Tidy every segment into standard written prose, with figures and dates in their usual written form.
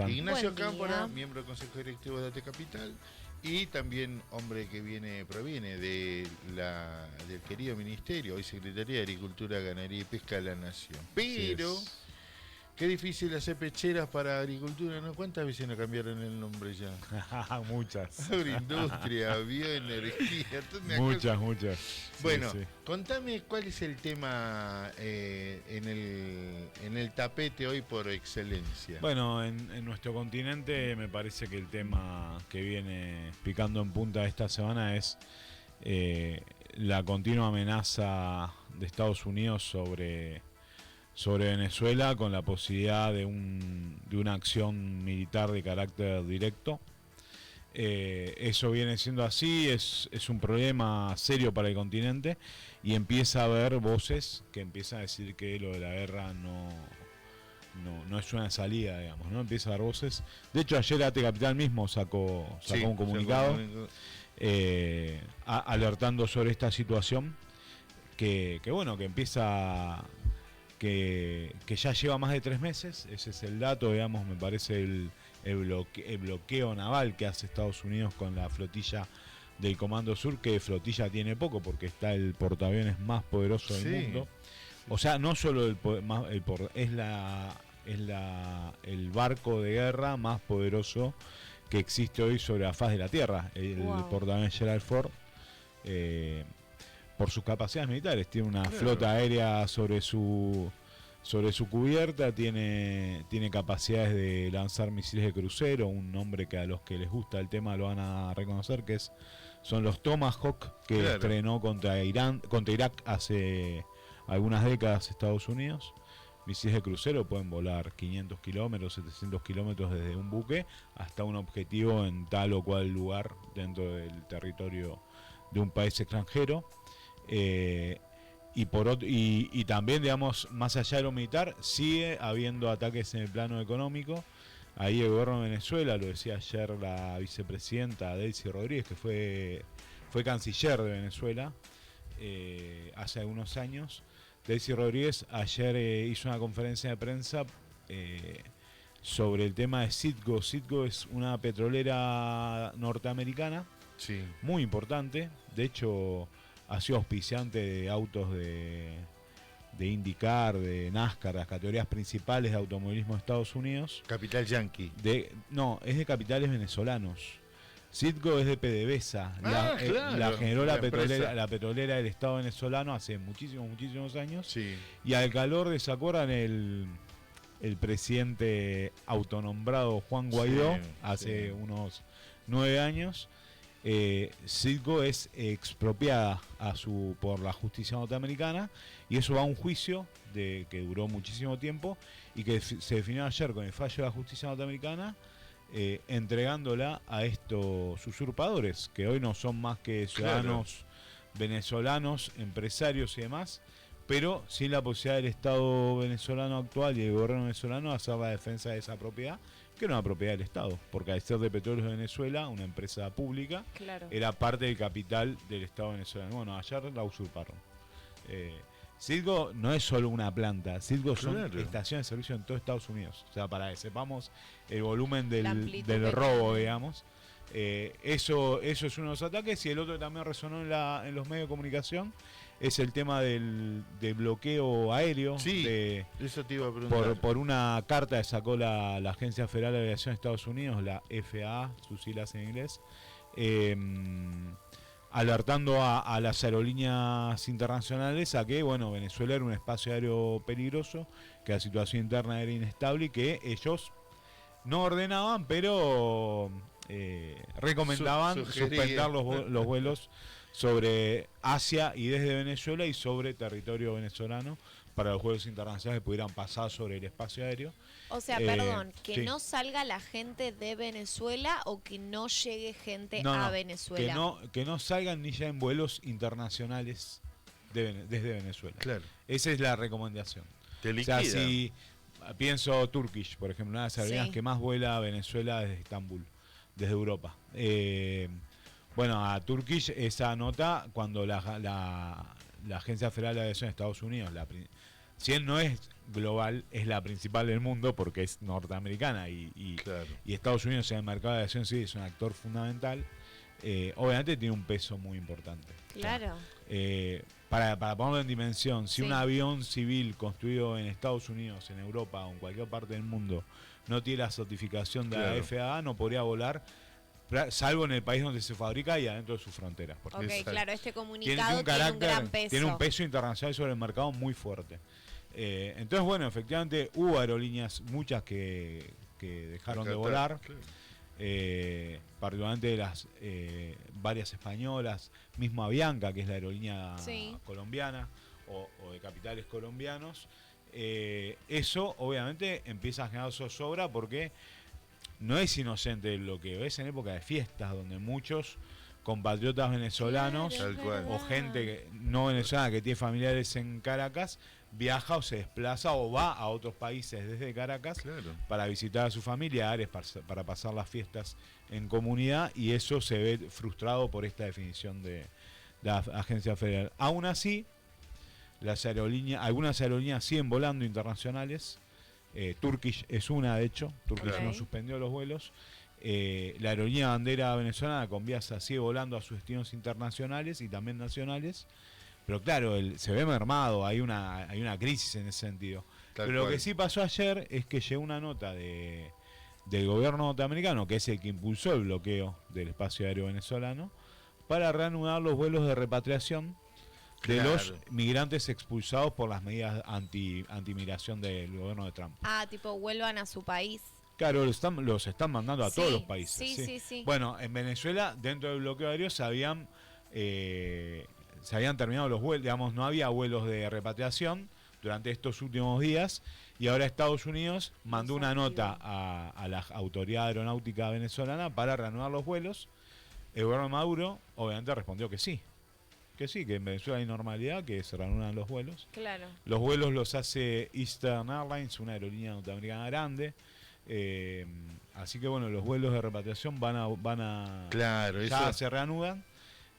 Ignacio Buen Cámpora, día. miembro del Consejo Directivo de AT Capital y también hombre que proviene del querido ministerio, hoy Secretaría de Agricultura, Ganadería y Pesca de la Nación. Así Pero es. qué difícil hacer pecheras para agricultura, ¿no? ¿Cuántas veces no cambiaron el nombre ya? Muchas. Agroindustria, bioenergía, toda una cosa. Muchas. Bueno, Sí. contame cuál es el tema en el tapete hoy por excelencia. Bueno, en nuestro continente me parece que el tema que viene picando en punta esta semana es la continua amenaza de Estados Unidos sobre Venezuela con la posibilidad de una acción militar de carácter directo. Eso viene siendo así, es un problema serio para el continente y empieza a haber voces que empiezan a decir que lo de la guerra no es una salida, digamos, ¿no? Empieza a haber voces. De hecho, ayer AT Capital mismo sacó un comunicado alertando sobre esta situación que bueno, que empieza... Que ya lleva más de 3 meses, ese es el dato, digamos, me parece el bloqueo naval que hace Estados Unidos con la flotilla del Comando Sur, que flotilla tiene poco porque está el portaaviones más poderoso del mundo. O sea, no solo el barco de guerra más poderoso que existe hoy sobre la faz de la Tierra, el portaaviones Gerald Ford. Por sus capacidades militares, tiene una flota aérea sobre su cubierta, tiene capacidades de lanzar misiles de crucero, un nombre que a los que les gusta el tema lo van a reconocer, son los Tomahawk, que estrenó contra Irak hace algunas décadas Estados Unidos. Misiles de crucero pueden volar 500 kilómetros, 700 kilómetros desde un buque hasta un objetivo en tal o cual lugar dentro del territorio de un país extranjero. Y también, digamos, más allá de lo militar, sigue habiendo ataques en el plano económico. Ahí el gobierno de Venezuela, lo decía ayer la vicepresidenta Delcy Rodríguez, que fue canciller de Venezuela hace algunos años. Delcy Rodríguez ayer hizo una conferencia de prensa sobre el tema de Citgo. Citgo es una petrolera norteamericana muy importante. De hecho, ha sido auspiciante de autos de IndyCar, de NASCAR, las categorías principales de automovilismo de Estados Unidos. Capital Yankee. No, es de capitales venezolanos. Citgo es de PDVSA. La generó la petrolera del Estado venezolano hace muchísimos años. Sí. Y al calor de, ¿se acuerdan el presidente autonombrado Juan Guaidó? Hace unos 9 años. Citgo es expropiada por la justicia norteamericana y eso va a un juicio que duró muchísimo tiempo y que se definió ayer con el fallo de la justicia norteamericana, entregándola a estos usurpadores que hoy no son más que ciudadanos venezolanos, empresarios y demás, pero sin la posibilidad del Estado venezolano actual y del gobierno venezolano de hacer la defensa de esa propiedad, que era una propiedad del Estado, porque al ser de Petróleos de Venezuela, una empresa pública, era parte del capital del Estado venezolano. Bueno, ayer la usurparon. Citgo no es solo una planta, Citgo son estaciones de servicio en todo Estados Unidos. O sea, para que sepamos el volumen del robo, digamos. Eso es uno de los ataques, y el otro que también resonó en los medios de comunicación es el tema del bloqueo aéreo. Eso te iba a preguntar. Por una carta que sacó la Agencia Federal de Aviación de Estados Unidos, la FAA, sus siglas en inglés, alertando a las aerolíneas internacionales a que Venezuela era un espacio aéreo peligroso, que la situación interna era inestable y que ellos no ordenaban, pero recomendaban suspender los vuelos sobre Asia y desde Venezuela y sobre territorio venezolano para los vuelos internacionales que pudieran pasar sobre el espacio aéreo. O sea, perdón, que no salga la gente de Venezuela o que no llegue gente a Venezuela. Que no salgan ni lleguen vuelos internacionales desde Venezuela. Esa es la recomendación. O sea, si pienso Turkish, por ejemplo, una de las aerolíneas que más vuela a Venezuela desde Estambul, desde Europa. A Turkish esa nota, cuando la Agencia Federal de Aviación de Estados Unidos si bien no es global, es la principal del mundo porque es norteamericana y Estados Unidos en el mercado de aviación civil es un actor fundamental. Obviamente tiene un peso muy importante. Claro. Para ponerlo en dimensión, si un avión civil construido en Estados Unidos, en Europa o en cualquier parte del mundo no tiene la certificación de la FAA, no podría volar, salvo en el país donde se fabrica y adentro de sus fronteras. Ok, claro, este comunicado tiene un gran peso. Tiene un peso internacional sobre el mercado muy fuerte. Entonces, bueno, efectivamente hubo aerolíneas, muchas que dejaron de volar. Particularmente las varias españolas, mismo Avianca, que es la aerolínea colombiana o de capitales colombianos. Eso obviamente empieza a generar zozobra porque no es inocente lo que ves en época de fiestas, donde muchos compatriotas venezolanos o gente no venezolana que tiene familiares en Caracas viaja o se desplaza o va a otros países desde Caracas para visitar a sus familiares, para pasar las fiestas en comunidad, y eso se ve frustrado por esta definición de la agencia federal. Aún así, algunas aerolíneas siguen volando internacionales. Turkish es una, de hecho. Turkish no suspendió los vuelos. La aerolínea bandera venezolana Conviasa sigue volando a sus destinos internacionales y también nacionales. Pero claro, se ve mermado, hay una crisis en ese sentido. Pero lo que sí pasó ayer es que llegó una nota del gobierno norteamericano, que es el que impulsó el bloqueo del espacio aéreo venezolano, para reanudar los vuelos de repatriación de los migrantes expulsados por las medidas antimigración del gobierno de Trump. Tipo, vuelvan a su país. Claro, los están mandando a todos los países. Sí. Bueno, en Venezuela, dentro del bloqueo aéreo, se habían terminado los vuelos, digamos, no había vuelos de repatriación durante estos últimos días, y ahora Estados Unidos mandó una nota a la autoridad aeronáutica venezolana para reanudar los vuelos. El gobierno de Maduro obviamente respondió que sí, que en Venezuela hay normalidad, que se reanudan los vuelos. Claro. Los vuelos los hace Eastern Airlines, una aerolínea norteamericana grande. Así que bueno, los vuelos de repatriación van a ya se reanudan.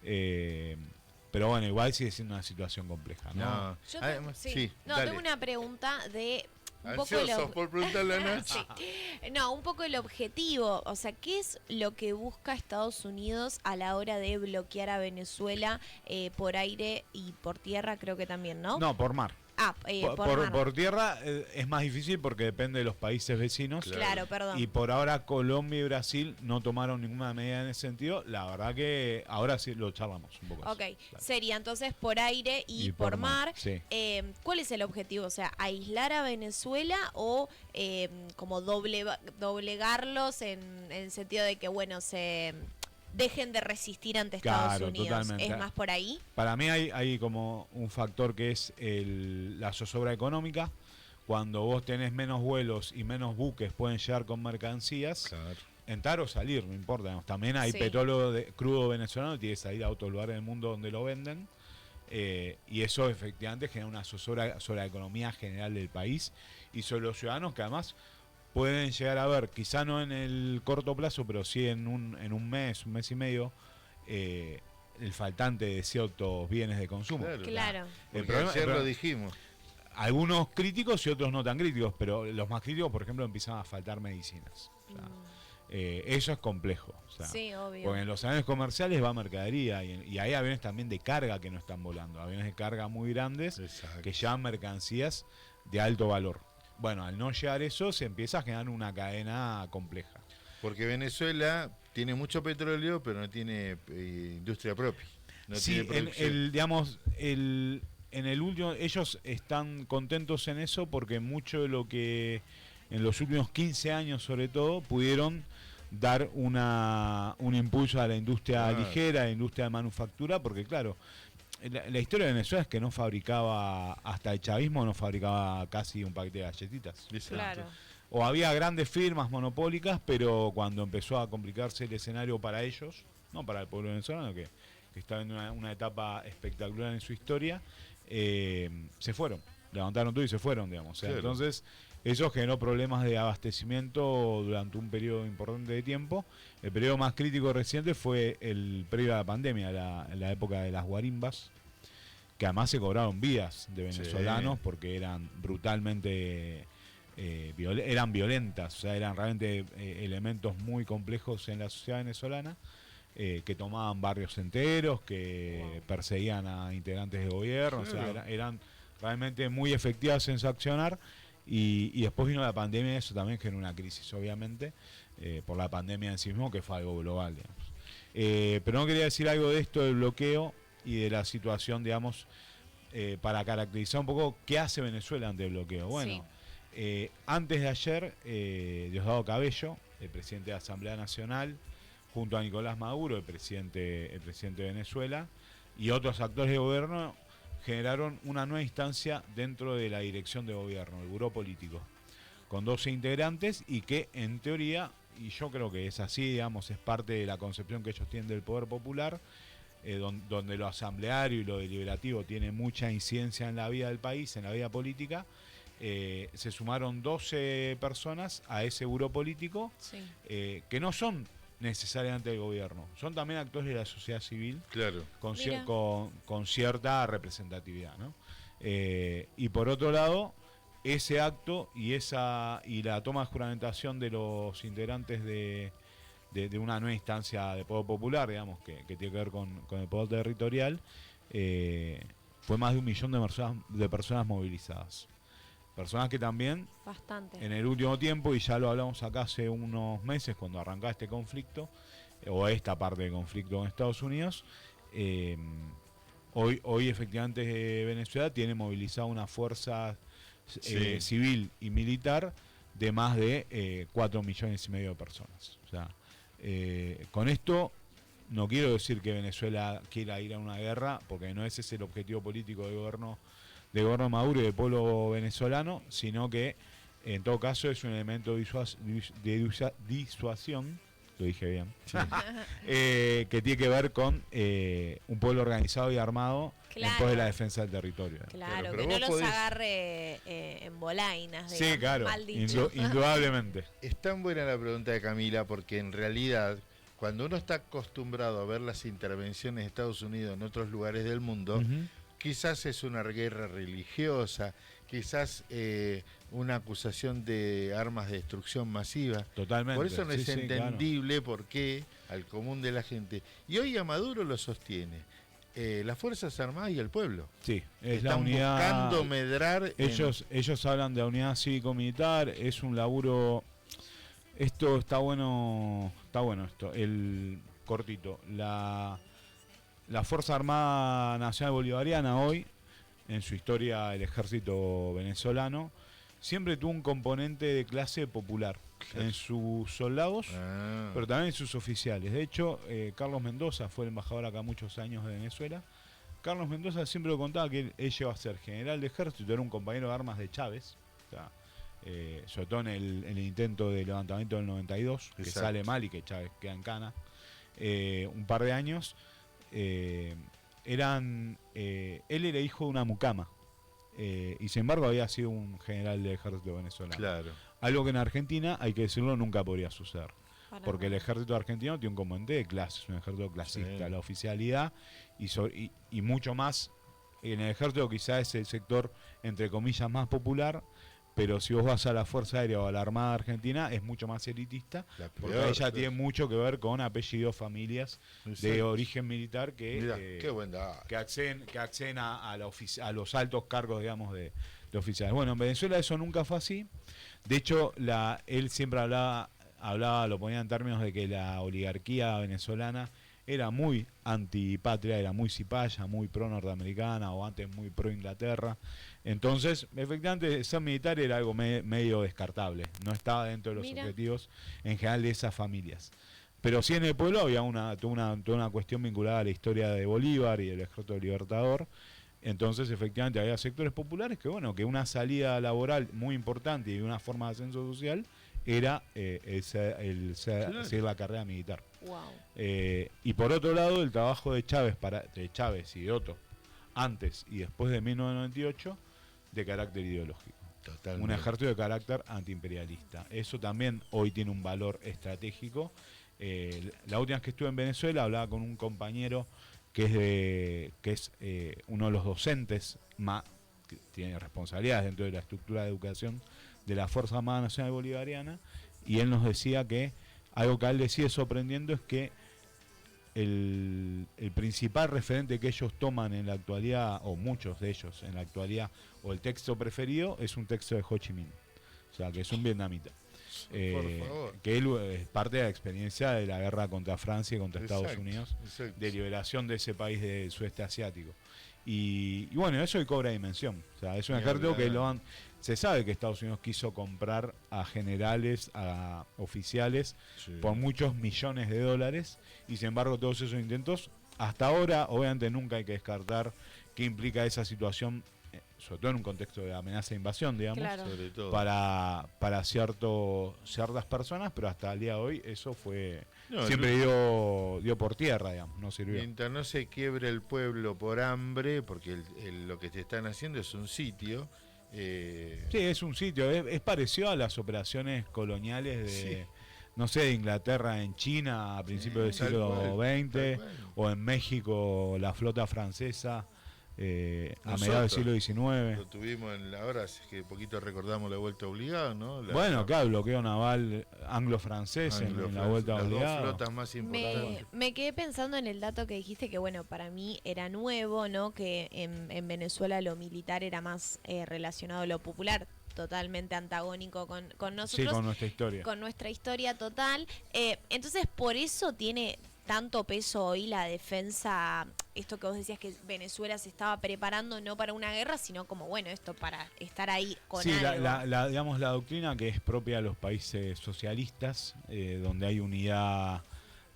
Pero bueno, igual sigue siendo una situación compleja, ¿no? Yo tengo una pregunta de un poco por preguntarle a Nachi. Un poco el objetivo, o sea, ¿qué es lo que busca Estados Unidos a la hora de bloquear a Venezuela por aire y por tierra, creo que también, ¿no? No, por mar. Por mar. Por tierra es más difícil porque depende de los países vecinos. Claro, perdón. Y por ahora Colombia y Brasil no tomaron ninguna medida en ese sentido. La verdad que ahora sí lo charlamos un poco. Ok, claro. Sería entonces por aire y por mar. Sí. ¿Cuál es el objetivo? O sea, ¿aislar a Venezuela o como doblegarlos en el sentido de que, bueno, se dejen de resistir ante Estados Unidos? Totalmente. ¿Es más por ahí? Para mí hay como un factor que es la zozobra económica. Cuando vos tenés menos vuelos y menos buques pueden llegar con mercancías, entrar o salir, no importa. Digamos. También hay petróleo crudo venezolano, tiene que salir a otros lugares del mundo donde lo venden. Y eso efectivamente genera una zozobra sobre la economía general del país y sobre los ciudadanos, que además pueden llegar a ver, quizá no en el corto plazo, pero sí en un mes y medio, el faltante de ciertos bienes de consumo. Claro. Ayer lo dijimos. Algunos críticos y otros no tan críticos, pero los más críticos, por ejemplo, empiezan a faltar medicinas. O sea, eso es complejo. O sea, sí, obvio. Porque en los aviones comerciales va mercadería y hay aviones también de carga que no están volando. Aviones de carga muy grandes que llevan mercancías de alto valor. Bueno, al no llegar eso se empieza a generar una cadena compleja. Porque Venezuela tiene mucho petróleo, pero no tiene industria propia. No tiene producción. En el último, ellos están contentos en eso porque mucho de lo que en los últimos 15 años sobre todo pudieron dar un impulso a la industria ligera, a la industria de manufactura, porque claro, la historia de Venezuela es que no fabricaba, hasta el chavismo no fabricaba casi un paquete de galletitas. Claro. O había grandes firmas monopólicas, pero cuando empezó a complicarse el escenario para ellos, no para el pueblo venezolano, que estaba en una etapa espectacular en su historia, se fueron, levantaron todo y se fueron, digamos. Claro. Entonces, eso generó problemas de abastecimiento durante un periodo importante de tiempo. El periodo más crítico reciente fue el previo a la pandemia, la época de las guarimbas, que además se cobraron vidas de venezolanos porque eran brutalmente eran violentas, o sea, eran realmente elementos muy complejos en la sociedad venezolana, que tomaban barrios enteros, que perseguían a integrantes de gobierno, o sea, eran realmente muy efectivas en su accionar. Y después vino la pandemia y eso también generó una crisis, obviamente, por la pandemia en sí mismo, que fue algo global, digamos. Pero no quería decir algo de esto del bloqueo y de la situación, digamos, para caracterizar un poco qué hace Venezuela ante el bloqueo. Bueno, antes de ayer, Diosdado Cabello, el presidente de la Asamblea Nacional, junto a Nicolás Maduro, el presidente de Venezuela, y otros actores de gobierno, generaron una nueva instancia dentro de la dirección de gobierno, el buró político, con 12 integrantes y que en teoría, y yo creo que es así, digamos, es parte de la concepción que ellos tienen del poder popular, donde lo asambleario y lo deliberativo tiene mucha incidencia en la vida del país, en la vida política. Se sumaron 12 personas a ese buró político, que no son necesariamente del gobierno, son también actores de la sociedad civil, claro, con cierta representatividad, ¿no? Y por otro lado, ese acto y la toma de juramentación de los integrantes de una nueva instancia de poder popular, digamos, que tiene que ver con el poder territorial, fue más de 1 millón de personas movilizadas. Personas que también, en el último tiempo, y ya lo hablamos acá hace unos meses, cuando arrancaba este conflicto, o esta parte del conflicto en Estados Unidos, hoy efectivamente Venezuela tiene movilizada una fuerza civil y militar de más de 4,5 millones de personas. O sea, con esto no quiero decir que Venezuela quiera ir a una guerra, porque no ese es el objetivo político del gobierno Maduro y del pueblo venezolano, sino que en todo caso es un elemento de disuasión, lo dije bien, que tiene que ver con un pueblo organizado y armado en pos de la defensa del territorio. Claro, pero que no los agarre en bolainas, digamos, sí, claro, mal dicho. Indudablemente. Es tan buena la pregunta de Camila, porque en realidad, cuando uno está acostumbrado a ver las intervenciones de Estados Unidos en otros lugares del mundo, quizás es una guerra religiosa, quizás una acusación de armas de destrucción masiva. Totalmente. Por eso no es entendible, claro, por qué al común de la gente. Y hoy a Maduro lo sostiene las Fuerzas Armadas y el pueblo. Sí, es están la unidad, buscando medrar. Ellos hablan de la unidad cívico-militar, es un laburo. Esto está bueno esto. El cortito. La Fuerza Armada Nacional Bolivariana hoy, en su historia el ejército venezolano, siempre tuvo un componente de clase popular en sus soldados, pero también en sus oficiales. De hecho, Carlos Mendoza fue el embajador acá muchos años de Venezuela. Carlos Mendoza siempre lo contaba que él llegó a ser general de ejército, era un compañero de armas de Chávez, o sea, sobre todo en el intento de levantamiento del 92, que sale mal y que Chávez queda en cana, un par de años. Él era hijo de una mucama, y sin embargo había sido un general del ejército venezolano. Claro. Algo que en Argentina, hay que decirlo, nunca podría suceder, porque el ejército argentino tiene un componente de clases, un ejército clasista, la oficialidad y mucho más. En el ejército quizás es el sector entre comillas más popular, pero si vos vas a la Fuerza Aérea o a la Armada Argentina es mucho más elitista, porque ahí ya tiene mucho que ver con apellidos, familias de origen militar que acceden a los altos cargos, digamos, de oficiales. Bueno, en Venezuela eso nunca fue así. De hecho, él siempre hablaba, lo ponía en términos de que la oligarquía venezolana era muy antipatria, era muy cipaya, muy pro norteamericana o antes muy pro Inglaterra. Entonces, efectivamente, ser militar era algo medio descartable, no estaba dentro de los objetivos en general de esas familias. Pero sí en el pueblo había toda una cuestión vinculada a la historia de Bolívar y del ejército libertador. Entonces, efectivamente, había sectores populares que una salida laboral muy importante y una forma de ascenso social era seguir la carrera militar. Wow. Y por otro lado, el trabajo de Chávez y de Otto, antes y después de 1998, de carácter ideológico. Totalmente. Un ejército de carácter antiimperialista. Eso también hoy tiene un valor estratégico. La última vez que estuve en Venezuela hablaba con un compañero que es uno de los docentes más que tiene responsabilidades dentro de la estructura de educación de la Fuerza Armada Nacional Bolivariana, y él nos decía que algo que a él le sigue sorprendiendo es que el principal referente que ellos toman en la actualidad, o muchos de ellos en la actualidad, o el texto preferido, es un texto de Ho Chi Minh, o sea, que es un vietnamita. Que él es parte de la experiencia de la guerra contra Francia y contra Estados Unidos, de liberación de ese país del sudeste asiático. Y bueno, eso hoy cobra dimensión. O sea, es un ejército que se sabe que Estados Unidos quiso comprar a generales, a oficiales, por muchos millones de dólares, y sin embargo todos esos intentos, hasta ahora, obviamente nunca hay que descartar qué implica esa situación, sobre todo en un contexto de amenaza de invasión, digamos, claro, sobre todo para ciertas personas, pero hasta el día de hoy eso fue siempre dio por tierra, digamos, no sirvió. Mientras no se quiebre el pueblo por hambre, porque lo que te están haciendo es un sitio. Sí, es un sitio, es parecido a las operaciones coloniales de, no sé, de Inglaterra en China a principios del siglo XX, o en México la flota francesa. A mediados del siglo XIX. Lo tuvimos ahora, es que poquito recordamos la vuelta obligada, ¿no? Claro, el bloqueo naval anglo-francés en la vuelta obligada. Las dos flotas más importantes. Me quedé pensando en el dato que dijiste, que bueno, para mí era nuevo, ¿no? Que en Venezuela lo militar era más relacionado a lo popular, totalmente antagónico con nosotros. Sí, con nuestra historia. Con nuestra historia total. Entonces, por eso tiene tanto peso hoy la defensa, esto que vos decías, que Venezuela se estaba preparando no para una guerra, sino como, bueno, esto para estar ahí con algo. Digamos, la doctrina que es propia de los países socialistas, donde hay unidad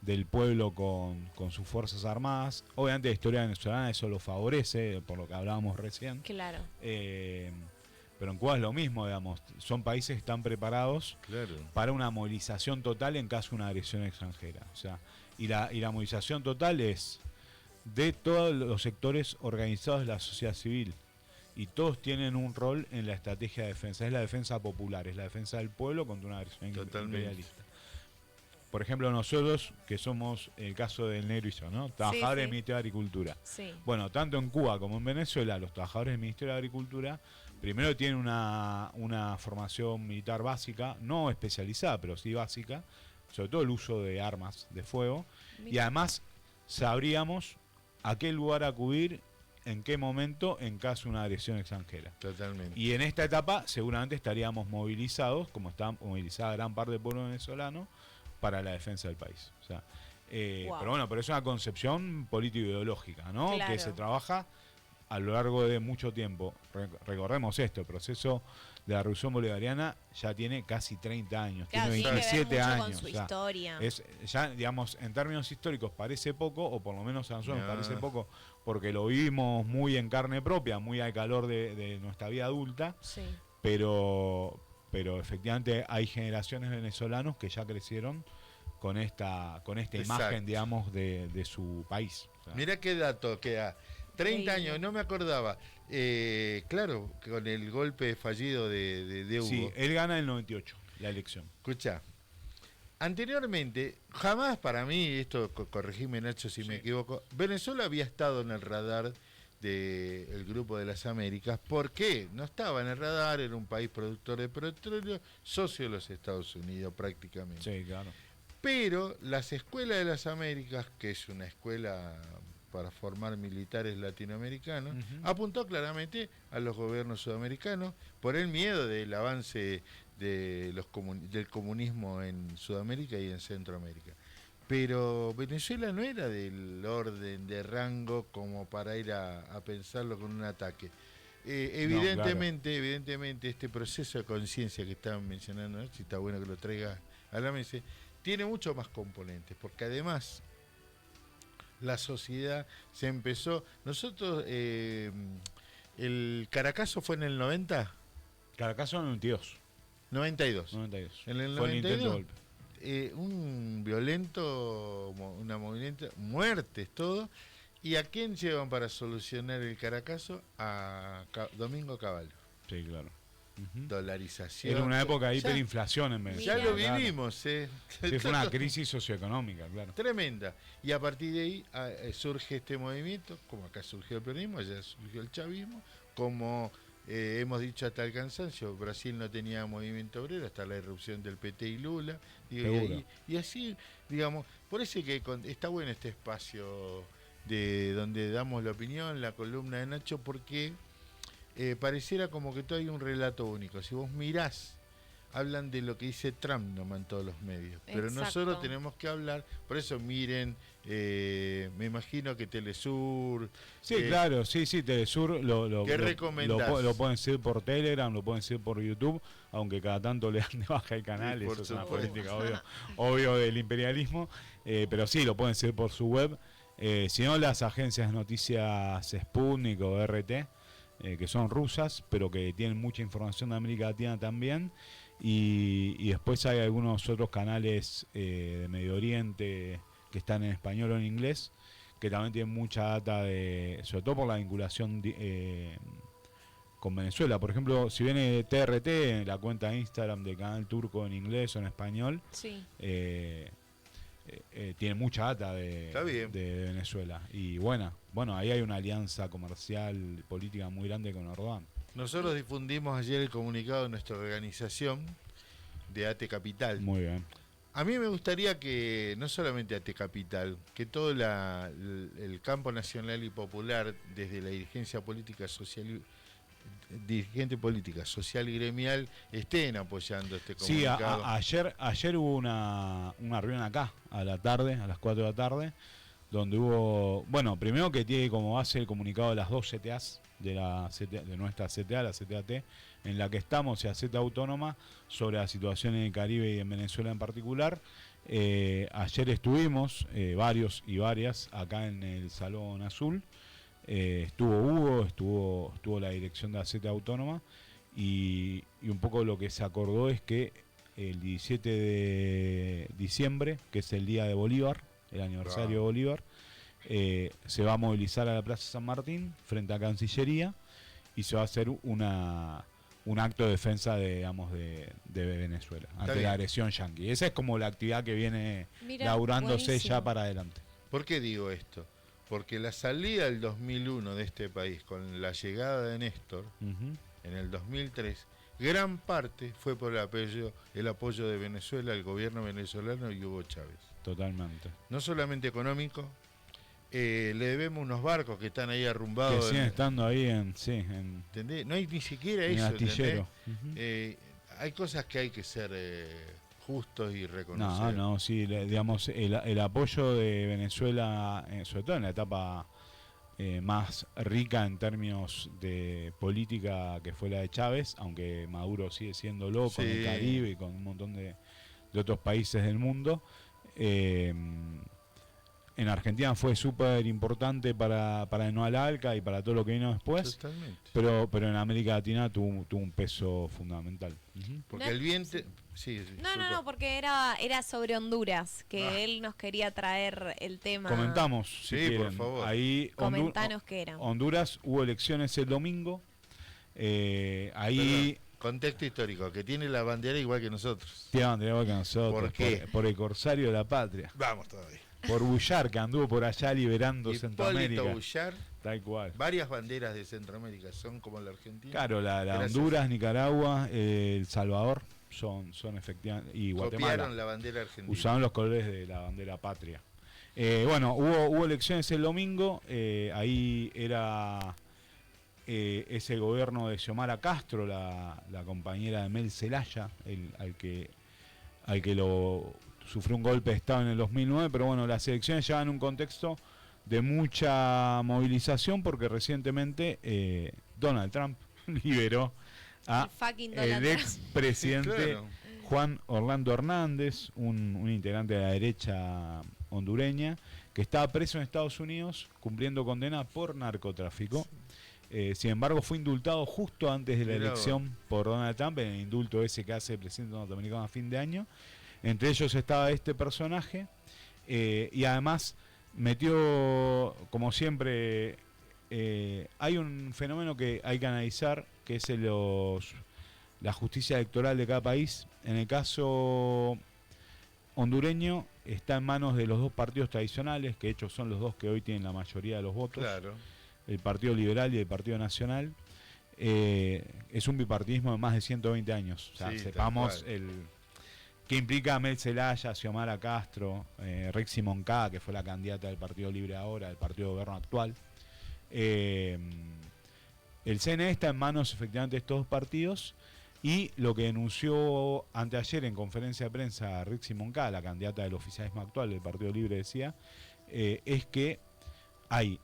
del pueblo con sus fuerzas armadas. Obviamente la historia venezolana eso lo favorece, por lo que hablábamos recién. Claro. Pero en Cuba es lo mismo, digamos. Son países que están preparados para una movilización total en caso de una agresión extranjera. O sea, y la movilización total es de todos los sectores organizados de la sociedad civil. Y todos tienen un rol en la estrategia de defensa. Es la defensa popular, es la defensa del pueblo contra una agresión imperialista. Por ejemplo, nosotros, que somos el caso del negro y yo, ¿no? Trabajadores del Ministerio de Agricultura. Sí. Bueno, tanto en Cuba como en Venezuela, los trabajadores del Ministerio de Agricultura primero tienen una formación militar básica, no especializada, pero sí básica, sobre todo el uso de armas de fuego. Y además sabríamos a qué lugar acudir, en qué momento, en caso de una agresión extranjera. Totalmente. Y en esta etapa seguramente estaríamos movilizados, como está movilizada gran parte del pueblo venezolano, para la defensa del país. O sea, pero es una concepción político-ideológica, ¿no? Claro. Que se trabaja a lo largo de mucho tiempo. Recordemos esto, el proceso de la Revolución Bolivariana ya tiene casi 30 años, claro, tiene 27 años. Con su historia. Ya, digamos, en términos históricos parece poco, o por lo menos a nosotros parece poco, porque lo vivimos muy en carne propia, muy al calor de nuestra vida adulta, pero efectivamente hay generaciones venezolanos que ya crecieron con esta imagen, digamos, de su país. O sea, mirá qué dato queda. 30 años, no me acordaba. Claro, con el golpe fallido de Hugo. Sí, él gana en el 98, la elección. Escuchá, anteriormente, jamás para mí, esto corregime Nacho si me equivoco, Venezuela había estado en el radar del Grupo de las Américas. ¿Por qué? No estaba en el radar, era un país productor de petróleo, socio de los Estados Unidos prácticamente. Sí, claro. Pero las escuelas de las Américas, que es una escuela para formar militares latinoamericanos, apuntó claramente a los gobiernos sudamericanos por el miedo del avance del comunismo en Sudamérica y en Centroamérica. Pero Venezuela no era del orden de rango como para ir a pensarlo con un ataque. Evidentemente este proceso de conciencia que estaban mencionando, ¿no? Si está bueno que lo traiga a la mesa, tiene mucho más componentes, porque además la sociedad se empezó. Nosotros, el Caracazo fue en el 90. Caracazo en el 92. 92. En el 92. Un violento, una movimiento, muertes, todo. ¿Y a quién llevan para solucionar el Caracazo? A Domingo Cavallo. Sí, claro. dolarización. Era una época de Ya- hiperinflación en Venezuela. Ya lo claro. vivimos, Sí, fue una crisis socioeconómica, claro. tremenda. Y a partir de ahí surge este movimiento, como acá surgió el peronismo, allá surgió el chavismo, como hemos dicho hasta el cansancio, Brasil no tenía movimiento obrero hasta la irrupción del PT y Lula. Digo, Seguro. y así, digamos, por eso que está bueno este espacio de donde damos la opinión, la columna de Nacho, porque pareciera como que todo hay un relato único. Si vos mirás, hablan de lo que dice Trump nomás en todos los medios. Pero Exacto. nosotros tenemos que hablar, por eso miren, me imagino que Telesur. Sí, claro, sí, Telesur ¿Qué recomendás? lo pueden seguir por Telegram, lo pueden seguir por YouTube, aunque cada tanto le dan de baja el canal, Sí, eso por es una supuesto. política obvio del imperialismo, pero sí, lo pueden seguir por su web. Si no, las agencias de noticias Sputnik o RT, que son rusas, pero que tienen mucha información de América Latina también. Y después hay algunos otros canales de Medio Oriente que están en español o en inglés, que también tienen mucha data, sobre todo por la vinculación con Venezuela. Por ejemplo, si viene TRT, en la cuenta de Instagram del canal turco en inglés o en español, Sí. tiene mucha data Está bien. de Venezuela. Y bueno, ahí hay una alianza comercial, política muy grande con Orbán. Nosotros difundimos ayer el comunicado de nuestra organización de AT Capital. Muy bien. A mí me gustaría que no solamente AT Capital, que todo el campo nacional y popular, desde la dirigencia política social social y gremial, estén apoyando este Sí, comunicado. ayer hubo una reunión acá, a la tarde, a las 4 de la tarde, donde hubo, bueno, primero que tiene como base el comunicado de las dos CTAs, de nuestra CTA, la CTAT, en la que estamos, y CTA Autónoma, sobre la situación en el Caribe y en Venezuela en particular. Ayer estuvimos, varios y varias, acá en el Salón Azul. Estuvo Hugo, estuvo la dirección de la CTA Autónoma, y un poco lo que se acordó es que el 17 de diciembre, que es el día de Bolívar, el aniversario de Bolívar, se va a movilizar a la Plaza San Martín frente a Cancillería, y se va a hacer un acto de defensa de Venezuela ante bien. la agresión yanqui. Esa es como la actividad que viene Mirá, laburándose buenísimo. ya para adelante. ¿Por qué digo esto? Porque la salida del 2001 de este país con la llegada de Néstor Ujú. en el 2003, gran parte fue por el apoyo de Venezuela, el gobierno venezolano y Hugo Chávez. Totalmente. No solamente económico, le debemos unos barcos que están ahí Que arrumbados. siguen estando ahí en ¿Entendés? No hay ni siquiera el eso. astillero. ¿entendés? Hay cosas que hay que ser justos y reconocer. No, sí, digamos, el apoyo de Venezuela, sobre todo en la etapa más rica en términos de política, que fue la de Chávez, aunque Maduro sigue siéndolo con el Sí. Caribe y con un montón de otros países del mundo. En Argentina fue súper importante para el no al ALCA y para todo lo que vino después, Totalmente. pero en América Latina tuvo un peso fundamental. Ujú. Porque No, el vientre... Sí, No, porque era sobre Honduras, que él nos quería traer el tema. Comentamos, si Sí, por quieren. favor. Ahí Comentanos qué era. Honduras, hubo elecciones el domingo. Ahí Contexto histórico, que tiene la bandera igual que nosotros. tiene bandera igual que nosotros. ¿Por qué? Por el corsario de la patria. Vamos todavía. Por Bullar, que anduvo por allá liberando Hipólito Centroamérica. Bullar, Tal cual. varias banderas de Centroamérica son como la Argentina. Claro, la Gracias. Honduras, Nicaragua, El Salvador son efectivamente. Y Guatemala. Copiaron la bandera argentina. Usaban los colores de la bandera patria. Bueno, hubo elecciones el domingo. Ahí era ese gobierno de Xiomara Castro, la compañera de Mel Zelaya, al que lo sufrió un golpe de Estado en el 2009. Pero bueno, las elecciones llevan un contexto de mucha movilización, porque recientemente Donald Trump liberó a El fucking el Donald Trump. expresidente Claro. Juan Orlando Hernández, un integrante de la derecha hondureña, que estaba preso en Estados Unidos cumpliendo condena por narcotráfico. Sin embargo, fue indultado justo antes de la Mirá elección por Donald Trump, en el indulto ese que hace el presidente norteamericano a fin de año. Entre ellos estaba este personaje, y además metió, como siempre, hay un fenómeno que hay que analizar, que es la justicia electoral de cada país. En el caso hondureño está en manos de los dos partidos tradicionales, que de hecho son los dos que hoy tienen la mayoría de los votos, Claro. el Partido Liberal y el Partido Nacional. Es un bipartidismo de más de 120 años. O sea, Sí, sepamos que implica a Mel Zelaya, Xiomara Castro, Rexy Moncada, que fue la candidata del Partido Libre ahora, del Partido de Gobierno actual. El CNE está en manos efectivamente de estos dos partidos, y lo que denunció anteayer en conferencia de prensa Rexy Moncada, la candidata del oficialismo actual del Partido Libre, decía, es que hay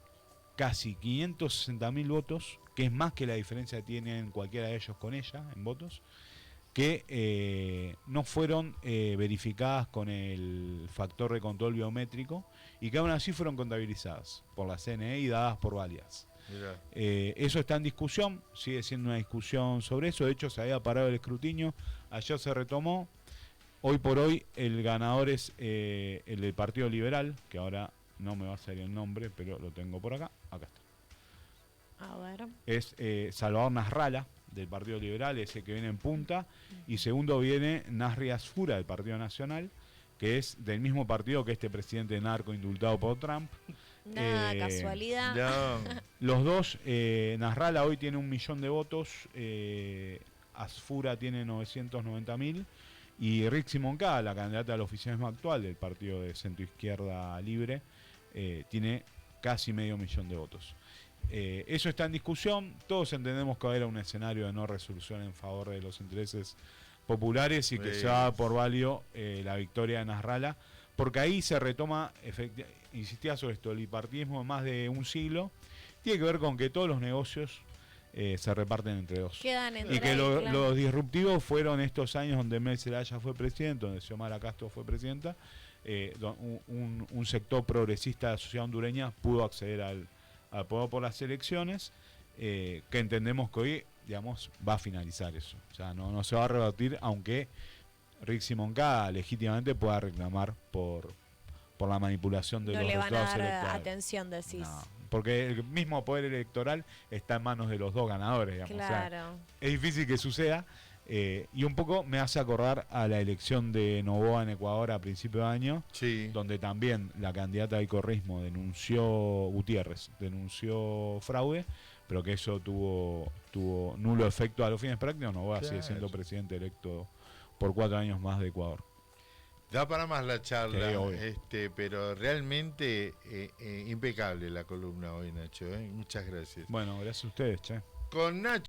casi 560.000 votos, que es más que la diferencia que tienen cualquiera de ellos con ella en votos, que no fueron verificadas con el factor de control biométrico y que aún así fueron contabilizadas por la CNE y dadas por válidas. Eso está en discusión, sigue siendo una discusión sobre eso. De hecho, se había parado el escrutinio, ayer se retomó. Hoy por hoy el ganador es el del Partido Liberal, que ahora no me va a salir el nombre, pero lo tengo por acá. Acá está. A ver. Es Salvador Nasralla, del Partido Liberal, ese que viene en punta. Y segundo viene Nasri Asfura, del Partido Nacional, que es del mismo partido que este presidente narco indultado por Trump. Nada, casualidad. No. Los dos, Nasralla hoy tiene 1 millón de votos, Asfura tiene 990.000, y Rexy Moncada, la candidata al oficialismo actual del partido de centroizquierda libre, tiene casi 500.000 de votos. Eso está en discusión. Todos entendemos que va a haber un escenario de no resolución en favor de los intereses populares y que se va a dar por válido la victoria de Nasralla, porque ahí se retoma, insistía sobre esto, el bipartidismo de más de un siglo. Tiene que ver con que todos los negocios se reparten entre dos. Quedan entre Y que claro. los disruptivos fueron estos años donde Mel Zelaya fue presidente, donde Xiomara Castro fue presidenta. Un sector progresista de la sociedad hondureña pudo acceder al poder por las elecciones, que entendemos que hoy, digamos, va a finalizar eso. O sea, no se va a rebatir, aunque Rexy Moncada legítimamente pueda reclamar por la manipulación de los resultados electorales. No le van a dar atención, decís. No, porque el mismo poder electoral está en manos de los dos ganadores, digamos. Claro. O sea, es difícil que suceda, y un poco me hace acordar a la elección de Noboa en Ecuador a principio de año, Sí. donde también la candidata del correísmo Gutiérrez denunció fraude, pero que eso tuvo nulo efecto a los fines prácticos. Noboa sigue siendo presidente electo por 4 años más de Ecuador. Da para más la charla, Sí, pero realmente impecable la columna hoy, Nacho. Muchas gracias. Bueno, gracias a ustedes, che. Con Nacho.